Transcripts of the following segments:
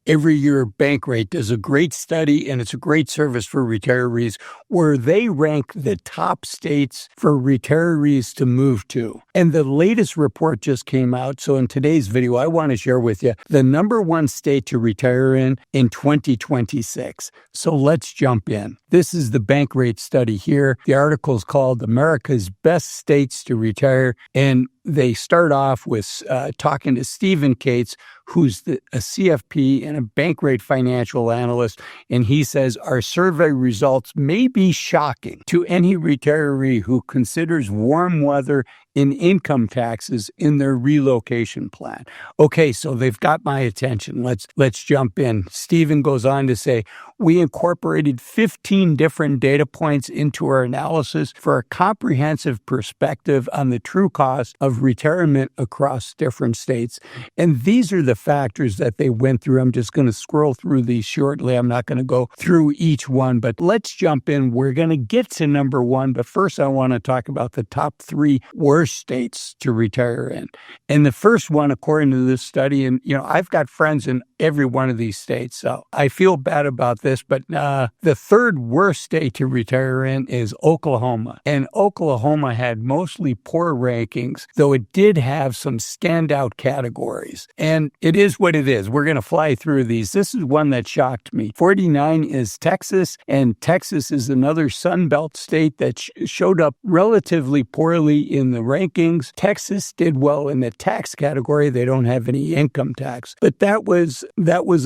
Every year, Bankrate does a great study, and it's a great service for retirees, where they rank the top states for retirees to move to. And the latest report just came out. So in today's video, I want to share with you the number one state to retire in 2026. So let's jump in. This is the Bankrate study here. The article is called America's Best States to Retire. And they start off with talking to Stephen Cates, who's a CFP and a Bankrate financial analyst. And he says, our survey results may be shocking to any retiree who considers warm weather in income taxes in their relocation plan. Okay, so they've got my attention. Let's jump in. Stephen goes on to say, we incorporated 15 different data points into our analysis for a comprehensive perspective on the true cost of retirement across different states. And these are the factors that they went through. I'm just going to scroll through these shortly. I'm not going to go through each one, but let's jump in. We're going to get to number one, but first I want to talk about the top three worst states to retire in. And the first one, according to this study, and I've got friends in every one of these states, so I feel bad about this, but the third worst state to retire in is Oklahoma. And Oklahoma had mostly poor rankings, though it did have some standout categories. And it is what it is. We're going to fly through these. This is one that shocked me. 49 is Texas, and Texas is another Sun Belt state that showed up relatively poorly in the rankings. Texas did well in the tax category. They don't have any income tax. But that was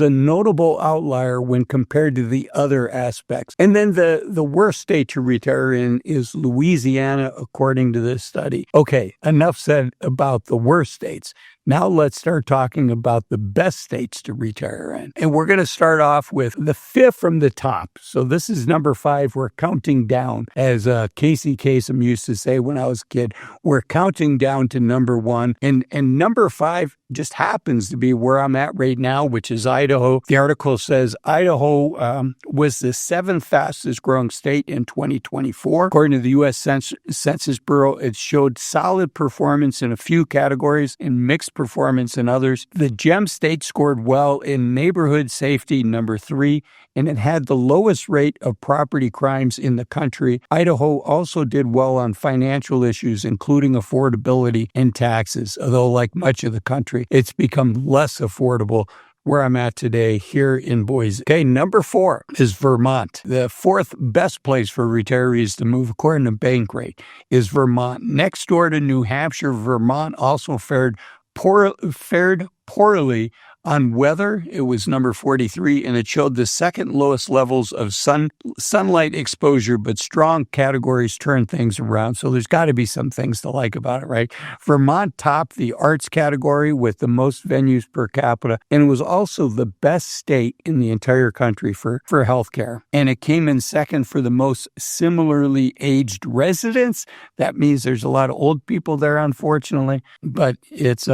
a notable outlier when compared to the other aspects. And then the worst state to retire in is Louisiana, according to this study. Okay, enough said about the worst states. Now let's start talking about the best states to retire in. And we're going to start off with the fifth from the top. So this is number 5. We're counting down. As Casey Kasem used to say when I was a kid, we're counting down to number 1. And number 5 just happens to be where I'm at right now, which is Idaho. The article says Idaho was the 7th fastest growing state in 2024. According to the U.S. Census Bureau, it showed solid performance in a few categories and mixed performance in others. The gem state scored well in neighborhood safety, number 3, and it had the lowest rate of property crimes in the country. Idaho also did well on financial issues, including affordability and taxes, although like much of the country, it's become less affordable where I'm at today here in Boise. Okay, number 4 is Vermont. The 4th best place for retirees to move, according to Bankrate, is Vermont. Next door to New Hampshire, Vermont also fared poorly on weather. It was number 43, and it showed the second lowest levels of sunlight exposure, but strong categories turned things around. So there's got to be some things to like about it, right? Vermont topped the arts category with the most venues per capita, and it was also the best state in the entire country for healthcare. And it came in second for the most similarly aged residents. That means there's a lot of old people there, unfortunately, but it's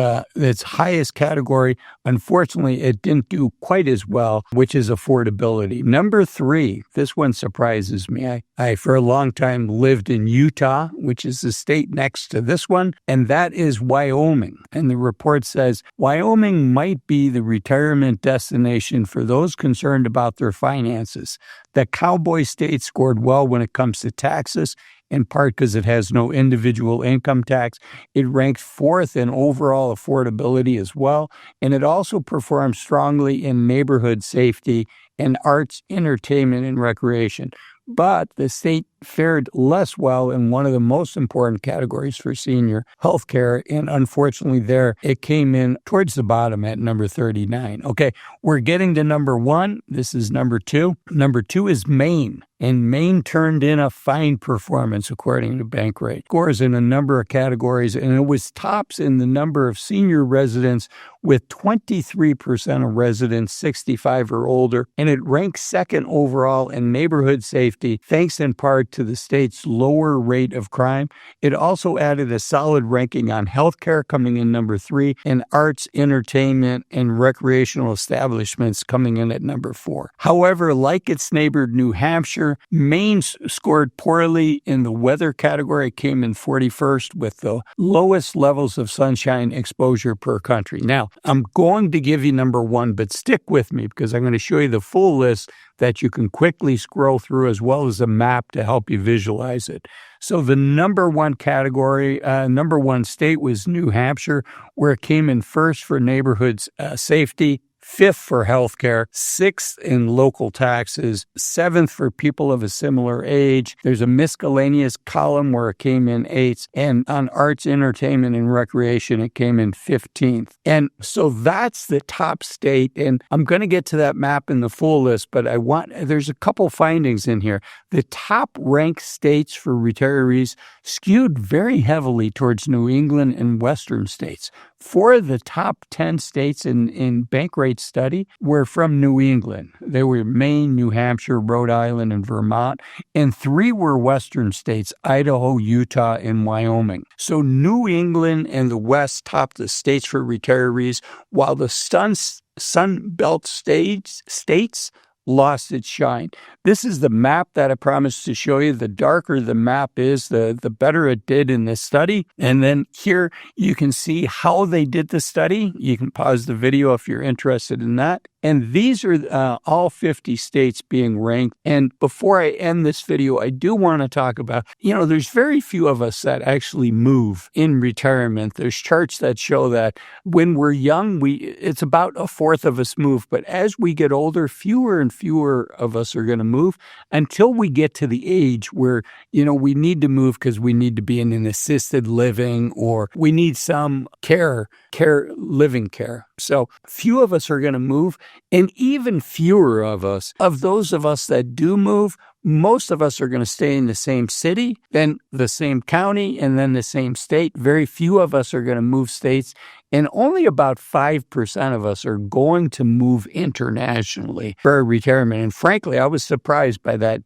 highest category. Unfortunately, it didn't do quite as well, which is affordability. Number 3, this one surprises me. I for a long time lived in Utah, which is the state next to this one, and that is Wyoming. And the report says Wyoming might be the retirement destination for those concerned about their finances. The cowboy state scored well when it comes to taxes, in part because it has no individual income tax. It ranked 4th in overall affordability as well, and it also performed strongly in neighborhood safety and arts, entertainment, and recreation. But the state fared less well in one of the most important categories for senior health care, and unfortunately there it came in towards the bottom at number 39. Okay, we're getting to number 1. This is number 2. Number 2 is Maine, and Maine turned in a fine performance according to Bankrate. Scores in a number of categories, and it was tops in the number of senior residents, with 23% of residents 65 or older, and it ranks second overall in neighborhood safety, thanks in part regard to the state's lower rate of crime. It also added a solid ranking on healthcare, coming in number 3, and arts, entertainment, and recreational establishments coming in at number 4. However, like its neighbor New Hampshire, Maine scored poorly in the weather category. It came in 41st with the lowest levels of sunshine exposure per country. Now, I'm going to give you number 1, but stick with me because I'm going to show you the full list that you can quickly scroll through, as well as a map to help you visualize it. So the number 1 category, number 1 state was New Hampshire, where it came in first for neighborhoods safety, 5th for healthcare, 6th in local taxes, 7th for people of a similar age. There's a miscellaneous column where it came in 8th, and on arts, entertainment, and recreation, it came in 15th. And so that's the top state, and I'm going to get to that map in the full list, but there's a couple findings in here. The top ranked states for retirees skewed very heavily towards New England and Western states. 4 of the top 10 states in Bankrate study were from New England. They were Maine, New Hampshire, Rhode Island, and Vermont. And 3 were Western states, Idaho, Utah, and Wyoming. So New England and the West topped the states for retirees, while the Sun Belt states lost its shine. This is the map that I promised to show you. The darker the map is, the better it did in this study. And then here you can see how they did the study. You can pause the video if you're interested in that. And these are all 50 states being ranked. And before I end this video, I do want to talk about, there's very few of us that actually move in retirement. There's charts that show that when we're young, it's about 1/4 of us move. But as we get older, fewer and fewer of us are going to move until we get to the age where, we need to move because we need to be in an assisted living, or we need some living care. So few of us are going to move, and even fewer of those of us that do move, most of us are going to stay in the same city, then the same county, and then the same state. Very few of us are going to move states, and only about 5% of us are going to move internationally for retirement. And frankly, I was surprised by that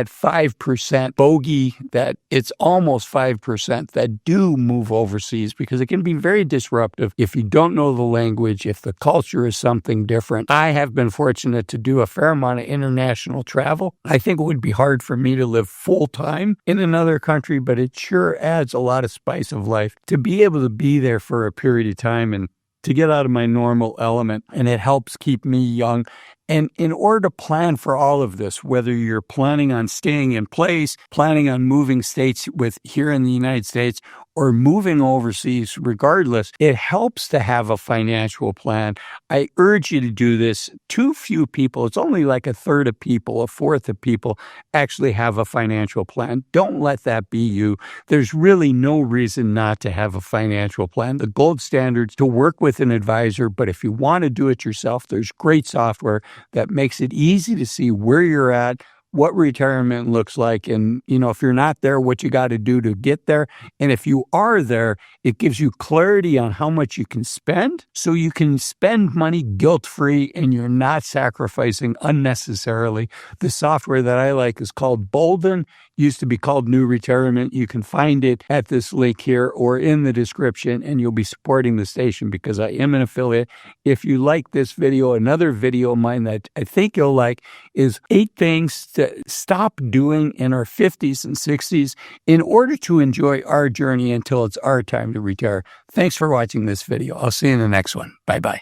5% bogey, that it's almost 5% that do move overseas, because it can be very disruptive if you don't know the language, if the culture is something different. I have been fortunate to do a fair amount of international travel. I think it would be hard for me to live full time in another country, but it sure adds a lot of spice of life to be able to be there for a period of time and to get out of my normal element, and it helps keep me young. And in order to plan for all of this, whether you're planning on staying in place, planning on moving states here in the United States, or moving overseas, regardless, it helps to have a financial plan. I urge you to do this. Too few people, it's only like 1/3 of people, 1/4 of people actually have a financial plan. Don't let that be you. There's really no reason not to have a financial plan. The gold standard is to work with an advisor, but if you want to do it yourself, there's great software that makes it easy to see where you're at, what retirement looks like, and, if you're not there, what you got to do to get there. And if you are there, it gives you clarity on how much you can spend, so you can spend money guilt-free and you're not sacrificing unnecessarily. The software that I like is called Bolden, used to be called New Retirement. You can find it at this link here or in the description, and you'll be supporting the station because I am an affiliate. If you like this video, another video of mine that I think you'll like is 8 things to stop doing in our 50s and 60s in order to enjoy our journey until it's our time to retire. Thanks for watching this video. I'll see you in the next one. Bye-bye.